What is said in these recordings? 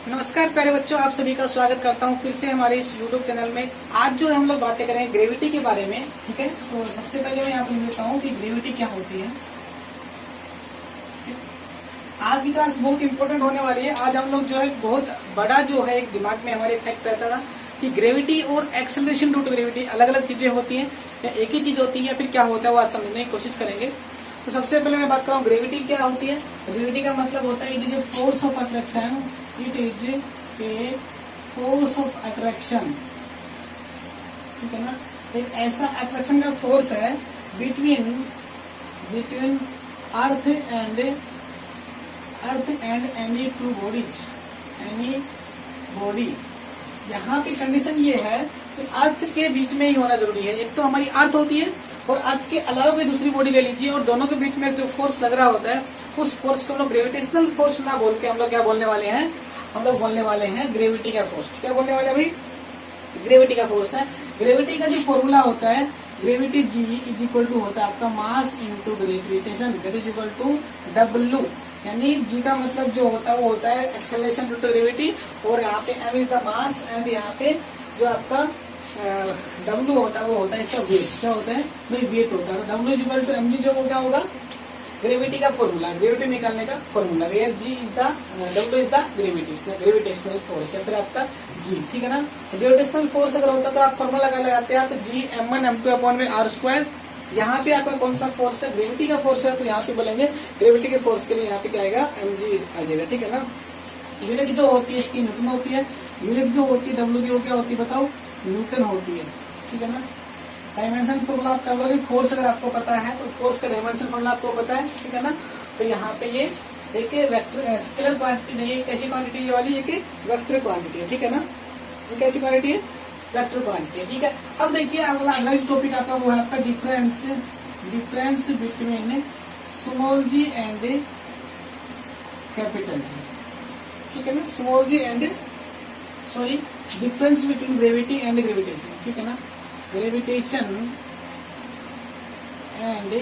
नमस्कार प्यारे बच्चों, आप सभी का स्वागत करता हूं फिर से हमारे इस YouTube चैनल में। आज जो हम लोग बातें करेंगे ग्रेविटी के बारे में, ठीक है। तो सबसे पहले मैं यहाँ पर लिख देता हूँ कि ग्रेविटी क्या होती है। आज की क्लास बहुत इंपॉर्टेंट होने वाली है। आज हम लोग जो है बहुत बड़ा जो है एक दिमाग में हमारे इफेक्ट रहता था कि ग्रेविटी और एक्सेलरेशन ड्यू टू ग्रेविटी अलग अलग चीजें होती हैं या एक ही चीज होती है, फिर क्या होता है वो आज समझने की कोशिश करेंगे। तो सबसे पहले मैं बात करूँ ग्रेविटी क्या होती है। ग्रेविटी का मतलब होता है it is a force of attraction, it is a force of attraction, ठीक है ना। एक ऐसा अट्रैक्शन का फोर्स है between earth and any two bodies, any body. यहाँ की कंडीशन ये है कि अर्थ के बीच में ही होना जरूरी है। एक तो हमारी अर्थ होती है और अर्थ के अलावा कोई दूसरी बॉडी ले लीजिए और दोनों के बीच में जो फोर्स लग रहा होता है उस फोर्स को हम लोग ग्रेविटेशनल फोर्स ना बोल के हम लोग क्या बोलने वाले हैं, हम लोग बोलने वाले हैं ग्रेविटी का फोर्स। क्या बोलने वाले हैं भाई? ग्रेविटी का फोर्स है। ग्रेविटी का जो फॉर्मूला होता है, gravity G is equal to होता है आपका mass into gravitation, that is equal to W. यानी जी का मतलब जो होता है वो होता है एक्सेलरेशन ड्यू टू ग्रेविटी, और यहाँ पे M is the mass and यहाँ पे जो आपका डब्ल्यू होता है वो होता है इसका वेट। क्या होता है भाई? वेट होता है। W is equal to M G, जो वो क्या होगा ग्रेविटी का फॉर्मूला, ग्रेविटी निकालने का formula, where G is the W is the gravitational force है, फिर आपका जी, ठीक है ना। ग्रेविटेशनल फोर्स अगर होता तो आप फॉर्मूला लगाते हैं आप जी m1 m2 अपॉन में r स्क्वायर। यहाँ पे आपका कौन सा फोर्स है? ग्रेविटी का फोर्स है, तो यहाँ पे बोलेंगे ग्रेविटी के फोर्स के लिए यहाँ पे क्या आएगा? mg आ जाएगा, ठीक है ना। यूनिट जो होती है इसकी न्यूटन होती है। यूनिट जो होती है डब्ल्यू की वो क्या होती है बताओ? न्यूटन होती है, ठीक है ना। डायमेंशन फॉर्मूला आप कर लोगे, फोर्स अगर आपको पता है तो फोर्स का डायमेंशन फॉर्मूला आपको पता है, ठीक है ना। तो यहाँ पे ये देखिए वेक्टर स्केलर क्वांटिटी नहीं है, कैसी क्वांटिटी ये वाली, ये वेक्टर क्वांटिटी है, ठीक है ना। ये कैसी क्वांटिटी है? वेक्टर क्वांटिटी है, ठीक है। अब देखिए अगला टॉपिक आपका वो है आपका difference between small G and capital G, ठीक है ना। Small G and difference between gravity and gravitation, ठीक है ना। Gravitation and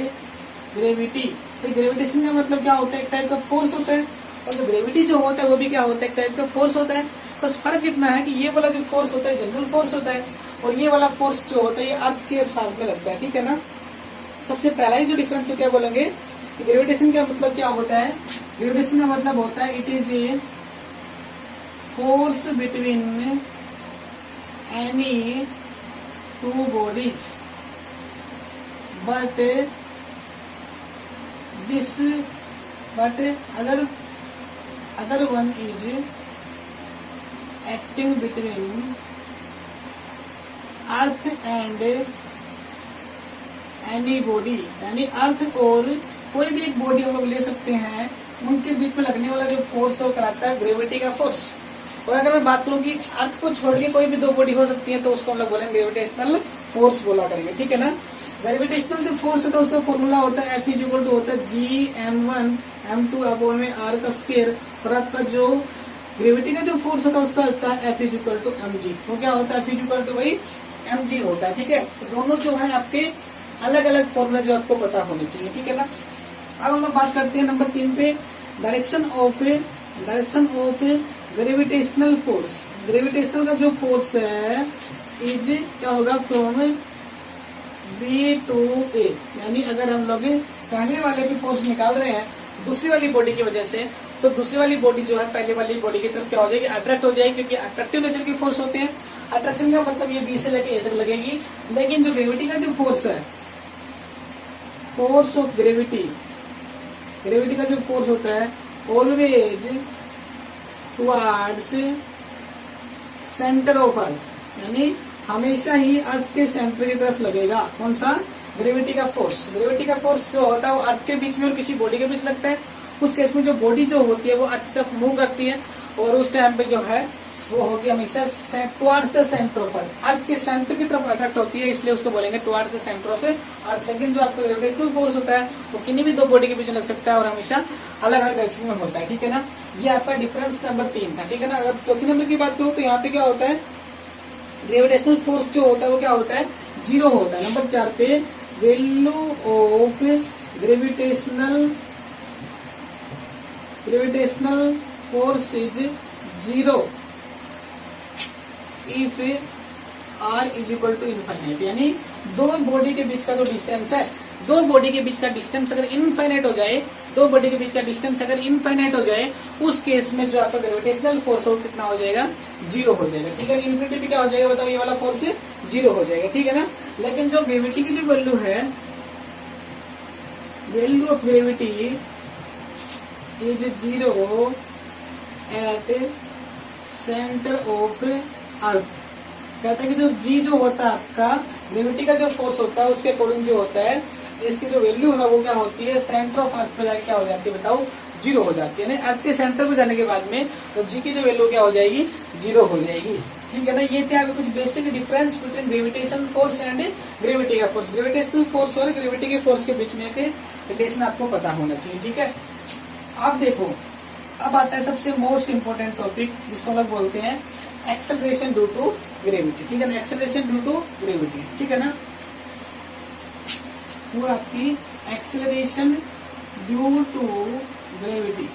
gravity. तो ग्रेविटेशन का मतलब क्या होता है? एक टाइप का फोर्स होता है, और जो ग्रेविटी जो होता है वो भी क्या होता है? एक टाइप का फोर्स होता है। बस फर्क इतना है कि ये वाला जो फोर्स होता है जनरल फोर्स होता है, और ये वाला फोर्स जो होता है ये अर्थ के साथ में लगता है, ठीक है ना। सबसे पहला ही जो डिफरेंस है क्या बोलेंगे? ग्रेविटेशन का मतलब क्या होता है? ग्रेविटेशन का मतलब होता है it is a force between any two bodies but other one is acting between earth and any body. यानी अर्थ और कोई भी एक बॉडी हम लोग ले सकते हैं, उनके बीच में लगने वाला जो फोर्स वो कहलाता है ग्रेविटी का फोर्स। और अगर मैं बात करूं कि अर्थ को छोड़ के कोई भी दो बॉडी हो सकती है तो उसको हम लोग बोलेंगे ग्रेविटेशनल फोर्स बोला करेंगे, ठीक है ना। ग्रेविटेशनल जो फोर्स होता है उसका फॉर्मूला होता है F इक्वल टू होता है जी m1 m2 अपॉन में r का स्क्वायर, और आपका जो ग्रेविटी का जो फोर्स होता है उसका होता है F इक्वल टू mg। वो क्या होता है? F इक्वल टू वही mg होता है, ठीक है। तो दोनों जो है आपके अलग अलग फॉर्मूला जो आपको पता होने चाहिए, ठीक है ना। अब हम लोग बात करते हैं नंबर 3 पे, direction of gravitational force. Gravitational का जो फोर्स है इज क्या होगा? फ्रॉम बी टू ए। यानी अगर हम लोग पहले वाले पे फोर्स निकाल रहे हैं दूसरी वाली बॉडी की वजह से, तो दूसरी वाली बॉडी जो है पहले वाली बॉडी की तरफ क्या हो जाएगी? अट्रैक्ट हो जाएगी, क्योंकि अट्रैक्टिव नेचर के फोर्स होते हैं। अट्रैक्शन का मतलब ये बी से लेके ए तक लगेगी। लेकिन जो ग्रेविटी का जो फोर्स है, फोर्स ऑफ ग्रेविटी का जो फोर्स होता है ऑलवेज टुवर्ड्स सेंटर ऑफ अर्थ, यानी हमेशा ही अर्थ के सेंटर की तरफ लगेगा। कौन सा? ग्रेविटी का फोर्स। ग्रेविटी का फोर्स जो होता है वो अर्थ के बीच में और किसी बॉडी के बीच लगता है। उस केस में जो बॉडी जो होती है वो अर्थ की तरफ मूव करती है, और उस टाइम पे जो है वो होगी हमेशा towards the centre of earth, earth के सेंटर की तरफ अट्रैक्ट होती है, इसलिए उसको बोलेंगे टुवर्ड्स द सेंटर ऑफ अर्थ। लेकिन जो आपका ग्रेविटेशनल फोर्स होता है वो किन्हीं भी दो बॉडी के बीच लग सकता है और हमेशा अलग अलग डायरेक्शन में होता है, ठीक है ना। ये आपका डिफरेंस नंबर 3 था, ठीक है ना। अगर चौथी नंबर की बात करूँ तो यहाँ पे क्या होता है? ग्रेविटेशनल फोर्स जो होता है वो क्या होता है? 0 होता है। नंबर 4 पे value of gravitational force is 0 if r is equal to infinite, यानी दो बॉडी के बीच का जो डिस्टेंस है, दो बॉडी के बीच का डिस्टेंस अगर इनफाइनाइट हो जाए, दो बॉडी के बीच का डिस्टेंस अगर इनफाइनाइट हो जाए, उस केस में जो आपका ग्रेविटेशनल फोर्स हो कितना हो जाएगा, 0 हो जाएगा। ठीक है, इन्फिनिटी पे क्या हो जाएगा बताओ, ये वाला फोर्स 0 हो जाएगा। ठीक है ना, लेकिन जो ग्रेविटी की जो वैल्यू है, value of gravity is 0 at centre of अर्थ। कहता है कि जो जी जो होता है आपका ग्रेविटी का जो फोर्स होता है उसके अकॉर्डिंग जो होता है, इसकी जो वैल्यू है वो क्या होती है, सेंटर ऑफ अर्थ पे जाके क्या हो जाती है बताओ, 0 हो जाती है। अर्थ के सेंटर पे जाने के बाद में तो जी की जो वैल्यू क्या हो जाएगी, 0 हो जाएगी। ठीक है ना, ये थे कुछ basic difference between gravitation force and gravity का फोर्स। ग्रेविटेशनल फोर्स और ग्रेविटी के फोर्स के बीच में एक रिलेशन आपको पता होना चाहिए। ठीक है, अब देखो, अब आता है सबसे मोस्ट इंपोर्टेंट टॉपिक जिसको हम लोग बोलते हैं एक्सेलरेशन ड्यू टू ग्रेविटी। ठीक है ना, एक्सेलरेशन ड्यू टू ग्रेविटी। ठीक है ना, वो आपकी एक्सेलरेशन ड्यू टू ग्रेविटी।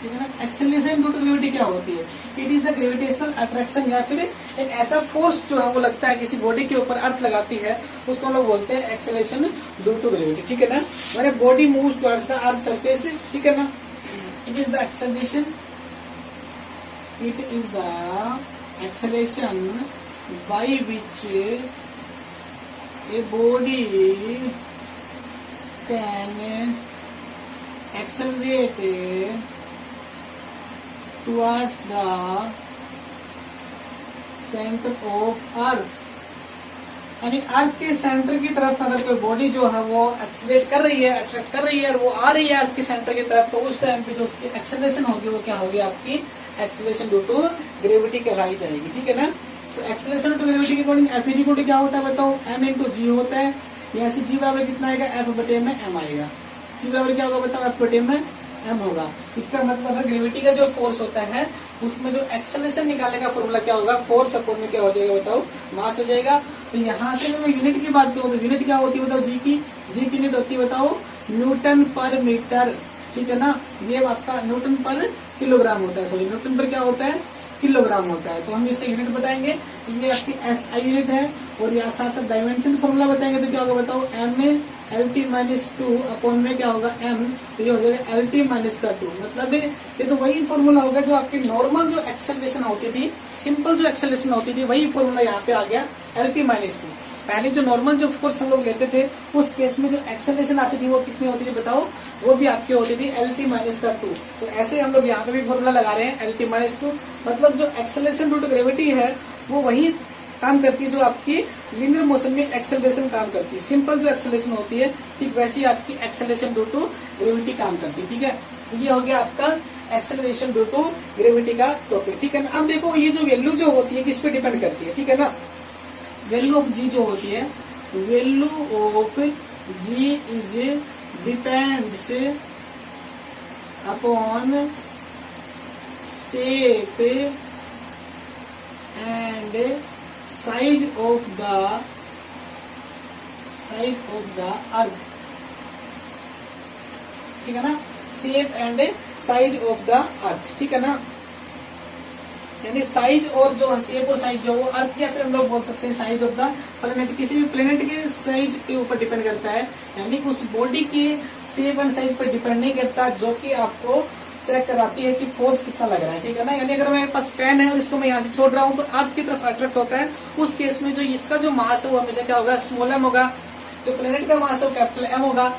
ठीक है ना, एक्सेलरेशन ड्यू टू ग्रेविटी क्या होती है, it is the gravitational attraction, या फिर एक ऐसा फोर्स जो है वो लगता है किसी बॉडी के ऊपर, अर्थ लगाती है, उसको हम लोग बोलते हैं एक्सेलरेशन ड्यू टू ग्रेविटी। ठीक है ना, मैंने body moves towards the earth surface. ठीक है ना, it is the acceleration, it is the acceleration by which a body can accelerate towards the center of earth। यानी अर्थ के सेंटर की तरफ अगर कोई बॉडी जो है वो एक्सेलरेट कर रही है, अट्रैक्ट कर रही है, और वो आ रही है अर्थ के सेंटर की तरफ, तो उस टाइम पे जो उसकी एक्सेलरेशन होगी वो क्या होगी, आपकी एक्सेलरेशन ड्यू टू ग्रेविटी कहलाई जाएगी। ठीक है ना, तो एक्सेलरेशन ड्यू टू ग्रेविटी के according F is equal to क्या होता है बताओ, एम इंटू जी होता है। यहाँ से जी बराबर कितना आएगा, एफ बटे में एम आएगा। जी बराबर क्या होगा बताओ, एफ बटे में एम होगा। इसका मतलब है ग्रेविटी का जो फोर्स होता है उसमें जो एक्सेलरेशन निकालने का फॉर्मूला क्या होगा, फोर्स अपॉन में क्या हो जाएगा बताओ, मास हो जाएगा। तो यहाँ से मैं यूनिट की बात करूँ तो यूनिट क्या होती है बताओ, जी की यूनिट होती है बताओ, न्यूटन पर मीटर। ठीक है ना, ये आपका न्यूटन पर किलोग्राम होता है, सॉरी न्यूटन पर क्या होता है, किलोग्राम होता है। तो हम इसका यूनिट बताएंगे, ये आपकी एस आई यूनिट है, और यहाँ साथ साथ डायमेंशन फॉर्मूला बताएंगे तो क्या होगा बताओ, एम में एल टी माइनस 2 अपॉन में क्या होगा एम, तो ये हो जाएगा एल टी माइनस का 2। मतलब ये तो वही फॉर्मूला होगा जो आपकी नॉर्मल जो एक्सेलरेशन होती थी, सिंपल जो एक्सेलरेशन होती थी, वही फॉर्मूला यहाँ पे आ गया एल टी माइनस 2। पहले जो नॉर्मल जो फोर्स हम लोग लेते थे उस केस में जो एक्सेलरेशन आती थी वो कितनी होती थी बताओ, वो भी आपकी होती थी एल टी माइनस का 2। तो ऐसे हम लोग यहाँ पे भी फॉर्मूला लगा रहे हैं एल टी माइनस 2। मतलब जो एक्सेलरेशन ड्यू टू ग्रेविटी है वो वही काम करती है जो आपकी लीनियर मोशन में एक्सेलरेशन काम करती है। सिंपल जो एक्सेलरेशन होती है ठीक वैसी आपकी एक्सेलरेशन ड्यू टू ग्रेविटी काम करती है। ठीक है, ये हो गया आपका एक्सेलरेशन ड्यू टू ग्रेविटी का टॉपिक। ठीक है ना, अब देखो ये जो वैल्यू जो होती है किस पे डिपेंड करती है। ठीक है ना, वैल्यू ऑफ जी जो होती है, value of G is depends upon shape and size of the earth. ठीक है ना, shape and size of the earth. ठीक है ना, यानी साइज और जो शेप और साइज जो वो अर्थ, या फिर हम लोग बोल सकते हैं साइज ऑफ द प्लेनेट, किसी भी प्लेनेट के साइज के ऊपर डिपेंड करता है। यानी उस बॉडी के शेप एंड साइज पर डिपेंड नहीं करता, जो कि आपको चेक कराती है कि फोर्स कितना लग रहा है। ठीक है ना, यानी अगर मेरे पास पेन है और इसको मैं यहाँ से छोड़ रहा हूँ तो अर्थ की तरफ अट्रैक्ट होता है, उस केस में जो इसका जो मास है वो हमेशा क्या होगा, स्मॉल एम होगा। जो प्लेनेट का मास है वो कैपिटल एम होगा।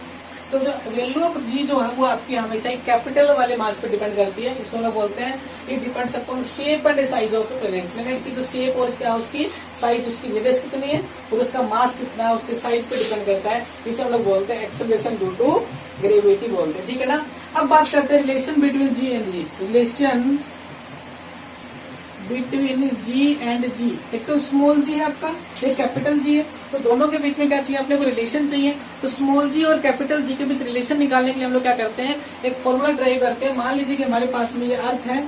तो जो वैल्यू ऑफ जी जो है वो आपकी हमेशा ही कैपिटल वाले मास पर डिपेंड करती है। इसको लोग बोलते हैं it depends upon shape and size of the planet. Planet की जो शेप और क्या उसकी साइज, उसकी रेडियस कितनी है और उसका मास कितना है, उसके साइज पे डिपेंड करता है। इसे हम लोग बोलते हैं एक्सेलरेशन ड्यू टू ग्रेविटी बोलते हैं। ठीक है ना, अब बात करते हैं relation between g and g. Relation between g and g, एक तो स्मॉल जी है आपका, एक कैपिटल जी है, तो दोनों के बीच में क्या चाहिए, अपने को रिलेशन चाहिए। तो स्मॉल जी और कैपिटल जी के बीच रिलेशन निकालने के लिए हम लोग क्या करते हैं, एक फॉर्मूला ड्राइव करते हैं। मान लीजिए कि हमारे पास में ये अर्थ है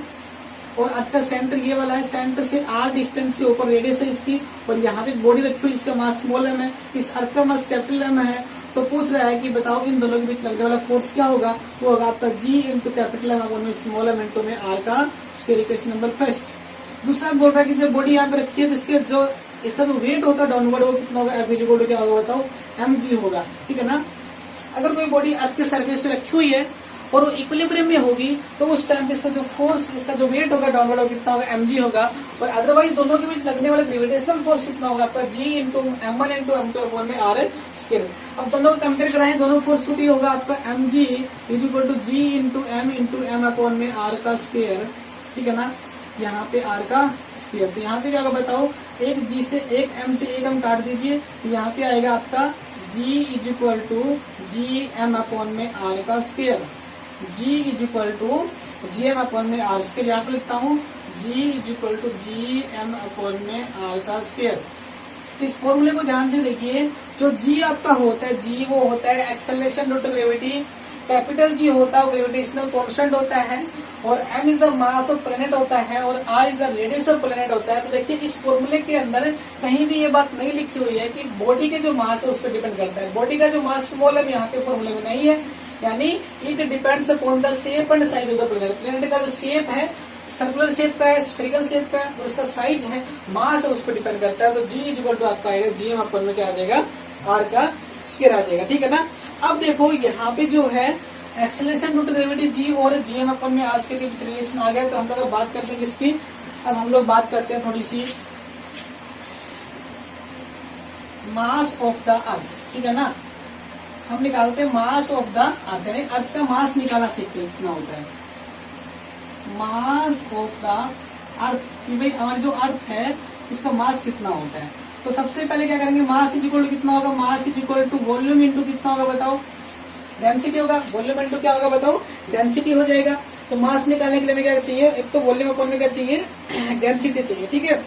और अर्थ का सेंटर ये वाला है, सेंटर से आर डिस्टेंस के ऊपर रेडियस है इसकी, और यहाँ पे बॉडी रखी हुई जिसका मास स्मॉल एम है, इस अर्थ का मास कैपिटल एम है, तो पूछ रहा है कि बताओ इन दोनों के बीच लगने वाला फोर्स क्या होगा, वो होगा आपका G into capital M upon में स्मॉल एम इंटू में R का स्क्वायर, इक्वेशन नंबर फर्स्ट। दूसरा बोल रहा है कि जब बॉडी यहाँ पे रखी है तो इसका जो वेट होता है डाउनवर्ड वो कितना होगा, F इक्वल टू क्या होगा बताओ, mg होगा, ठीक है ना। अगर कोई बॉडी अर्थ के सरफेस पे रखी हुई है और वो इक्विलिब्रियम में होगी तो उस टाइम पे इसका जो फोर्स, इसका जो वेट होगा डाउनवर्ड वो कितना होगा, mg होगा। और अदरवाइज दोनों के बीच लगने वाला ग्रेविटेशनल फोर्स कितना होगा आपका, G into m1 into m2 upon में R स्क्वायर। अब दोनों को कंपेयर कराएं, दोनों फोर्स को तो होगा आपका mg is equal to G into m upon में R का स्क्वायर, ठीक है ना, यहाँ पे R का स्क्वायर। तो यहाँ पे क्या होगा बताओ, एक G से एक M से एक M काट दीजिए, यहाँ पे आएगा आपका G is equal to G M upon में R का square, G is equal to G M upon में R स्क्वायर। यहाँ पे लिखता हूँ G is equal to G M upon में R का स्क्वायर। इस फॉर्मूले को ध्यान से देखिए, जो G आपका होता है, G वो होता है acceleration due to gravity, capital G होता है ग्रेविटेशनल कांस्टेंट होता है, और m is the mass of planet होता है, और r is the radius of planet होता है। तो देखिए इस फॉर्मूले के अंदर कहीं भी ये बात नहीं लिखी हुई है कि बॉडी के जो मास है उस पर डिपेंड करता है। बॉडी का जो मास स्मॉल है यहाँ पे फॉर्मूले में नहीं है, यानी it depends upon the shape and size of the planet. Planet का जो शेप है सर्कुलर शेप का है, स्फेरिकल शेप का है, और उसका साइज है, मास है, उस पर डिपेंड करता है। तो G इज इक्वल टू आपका आएगा G एम अपॉन में क्या आ जाएगा, R का स्क्वायर आ जाएगा, ठीक है ना। अब देखो यहाँ पे जो है acceleration due to gravity G और जी एम अपॉन में R स्क्वायर के बीच रिलेशन आ गया। तो हम लोग बात करते हैं किसकी, अब हम लोग बात करते हैं थोड़ी सी मास ऑफ द अर्थ, ठीक है ना। हम निकालते हैं मास ऑफ द अर्थ, यानी अर्थ का मास निकाला सीखते हैं कितना होता है, मास ऑफ द अर्थ, कि भाई हमारा जो अर्थ है उसका मास कितना होता है। तो सबसे पहले क्या करेंगे, मास इज इक्वल टू कितना होगा, mass is equal to volume into कितना होगा बताओ, डेंसिटी होगा। वॉल्यूम इंटू क्या होगा बताओ, डेंसिटी हो जाएगा। तो मास निकालने के लिए हमें क्या चाहिए, एक तो वॉल्यूम अपॉन में क्या चाहिए, डेंसिटी चाहिए, ठीक है।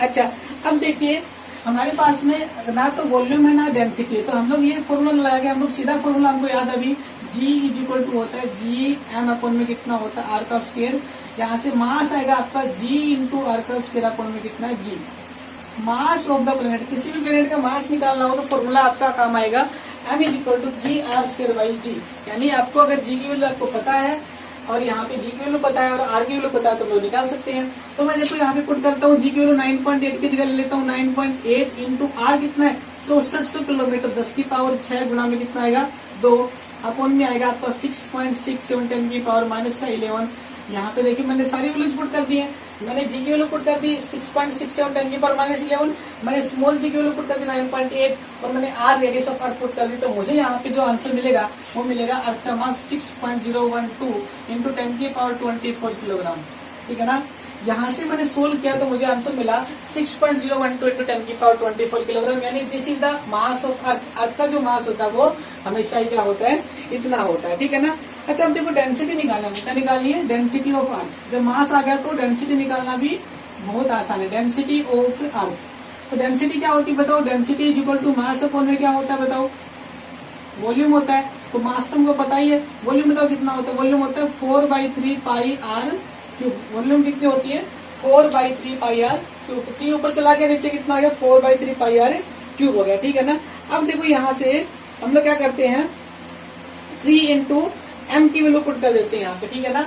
अच्छा अब देखिए हमारे पास में ना तो वॉल्यूम है ना डेंसिटी है, तो हम लोग ये फॉर्मूला लगाएंगे, हम लोग सीधा फॉर्मूला हमको याद अभी, G इज इक्वल टू होता है जी एम अपॉन में कितना होता है, R का स्क्वायर। यहाँ से मास आएगा आपका G इंटू R का स्क्वायर अपॉन में कितना है, G। Mass of the planet, किसी भी प्लेनेट का मास निकालना हो तो फॉर्मूला आपका काम आएगा m is equal to g r square by g. यानी आपको अगर G की वैल्यू आपको पता है और यहाँ पे G की वैल्यू पता है और R की वैल्यू पता है तो लोग निकाल सकते हैं। तो मैं देखो यहाँ पे पुट करता हूँ, G की वैल्यू 9.8 की जगह ले लेता हूँ 9.8 इंटू R कितना है 6400 किलोमीटर, 10 की पावर 6 गुना में कितना आएगा 2, अपॉन में आएगा आपका 6.67 10 की पावर माइनस का 11। यहाँ पे देखिए मैंने सारी वैल्यूज पुट कर दी है, मैंने G की वैल्यू पुट कर दी 6.67 10 की पावर माइनस 11, मैंने स्मॉल G की वैल्यू पुट कर दी 9.8 और मैंने R radius of earth put कर दी। तो मुझे यहाँ पे जो आंसर मिलेगा वो मिलेगा अर्थ का मास 6.012 इंटू 10 की पावर 24 किलोग्राम, ठीक है ना। यहाँ से मैंने सोल्व किया तो मुझे आंसर मिला 6.012 इंटू 10 की पावर 24 किलोग्राम, यानी this is the mass of earth. Earth का जो मास होता है वो हमेशा ही क्या होता है, इतना होता है, ठीक है ना। अच्छा अब देखो डेंसिटी निकालना, क्या निकालनी है, डेंसिटी ऑफ अर्थ। जब मास आ गया तो डेंसिटी निकालना भी बहुत आसान है, डेंसिटी ऑफ अर्थ। तो डेंसिटी क्या होती है बताओ, density is equal to mass upon में क्या होता है बताओ, वॉल्यूम होता है। तो मास तुमको पता ही है, वॉल्यूम बताओ कितना होता है, वॉल्यूम होता है 4/3 पाई आर क्यूब। वॉल्यूम कितनी होती है 4/3 पाई आर क्यूब। तो 3 ऊपर चला गया, नीचे कितना आ गया 4/3 पाई आर क्यूब हो गया, ठीक है ना। अब देखो यहाँ से हम लोग क्या करते हैं 3 इंटू एम की वैल्यू पुट कर देते हैं यहाँ पे, ठीक है ना।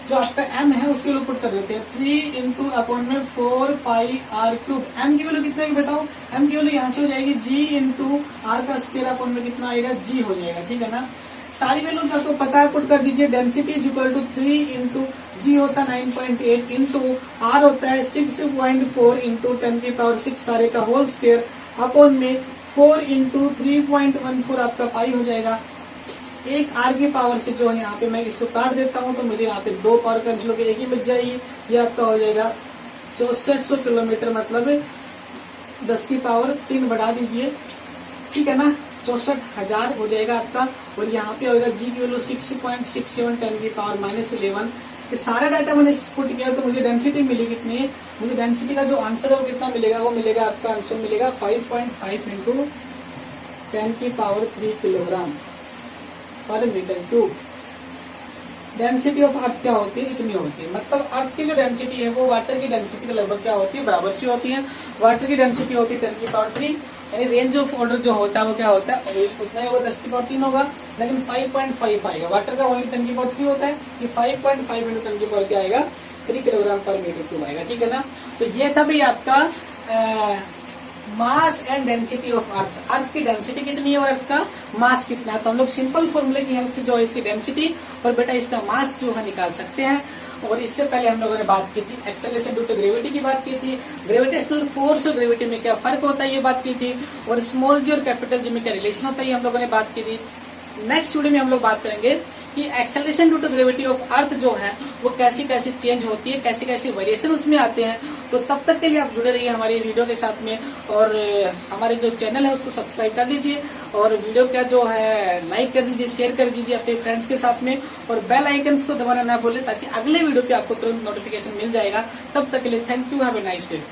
जो आपका m है उसकी वैल्यू पुट कर देते हैं 3 इंटू अपॉन में 4 पाई आर क्यूब। m की वैल्यू कितना है बताओ, m की वैल्यू यहाँ से हो जाएगी g इंटू आर का स्क्वायर अपॉन में कितना आएगा g हो जाएगा, ठीक है ना। सारी वैल्यूज आपको पता है, पुट कर दीजिए। Density is equal to 3 into g होता है 9.8 इंटू आर होता है 6.4 इंटू 10 की पावर 6 सारे का होल स्क्वायर अपॉन में 4 इंटू 3.14 आपका पाई हो जाएगा। एक आर की पावर से जो है यहाँ पे मैं इसको काट देता हूँ तो मुझे यहाँ पे 2 पावर कैंसिल होकर एक ही बच जाएगी। ये आपका हो जाएगा 6400 किलोमीटर, मतलब 10 की पावर 3 बढ़ा दीजिए, ठीक है ना, 64,000 हो जाएगा आपका। और यहाँ पे होगा जी की वैल्यू 6.67 10 की पावर माइनस 11। ये सारा डाटा मैंने पुट किया तो मुझे डेंसिटी मिली कितनी है, मुझे डेंसिटी का जो आंसर है वो कितना मिलेगा, वो मिलेगा आपका आंसर मिलेगा 5.5 इंटू 10 की power 3 kilogram per metre cube. Density of earth क्या होती है, इतनी होती है। मतलब अर्थ की जो डेंसिटी है वो वाटर की डेंसिटी के लगभग क्या होती है, बराबर सी होती है। वाटर की डेंसिटी होती है 10 की पावर 3 यानी रेंज ऑफ ऑर्डर जो होता है वो क्या होता है, उतना ही होगा, 10 की पावर 3 होगा, लेकिन 5.5 आएगा। वाटर का ओनली 10 की पावर 3 होता है, ये 5.5 इंटू 10 की पावर क्या आएगा, 3 किलोग्राम पर मीटर क्यूब आएगा। ठीक है ना। तो ये था भाई आपका mass and density of earth. Earth की डेंसिटी कितनी है और अर्थ का मास कितना है। तो हम लोग सिंपल फॉर्मूले की हेल्प से जो है इसकी डेंसिटी और बेटा इसका मास जो है निकाल सकते हैं। और इससे पहले हम लोगों ने बात की थी एक्सेलरेशन ड्यू टू ग्रेविटी की बात की थी, ग्रेविटेशनल फोर्स और ग्रेविटी में क्या फर्क होता है ये बात की थी, और स्मॉल जी और कैपिटल जी में क्या रिलेशन होता है ये हम लोगों ने बात की थी। नेक्स्ट वीडियो में हम लोग बात करेंगे कि acceleration due to gravity of earth जो है वो कैसी कैसी चेंज होती है, कैसे कैसे वेरिएशन उसमें आते हैं। तो तब तक के लिए आप जुड़े रहिए हमारी वीडियो के साथ में, और हमारे जो चैनल है उसको सब्सक्राइब कर दीजिए, और वीडियो का जो है लाइक कर दीजिए, शेयर कर दीजिए अपने फ्रेंड्स के साथ में, और बेल आइकन्स को दबाना ना भूलें ताकि अगले वीडियो पे आपको तुरंत नोटिफिकेशन मिल जाएगा। तब तक के लिए thank you, have a nice day.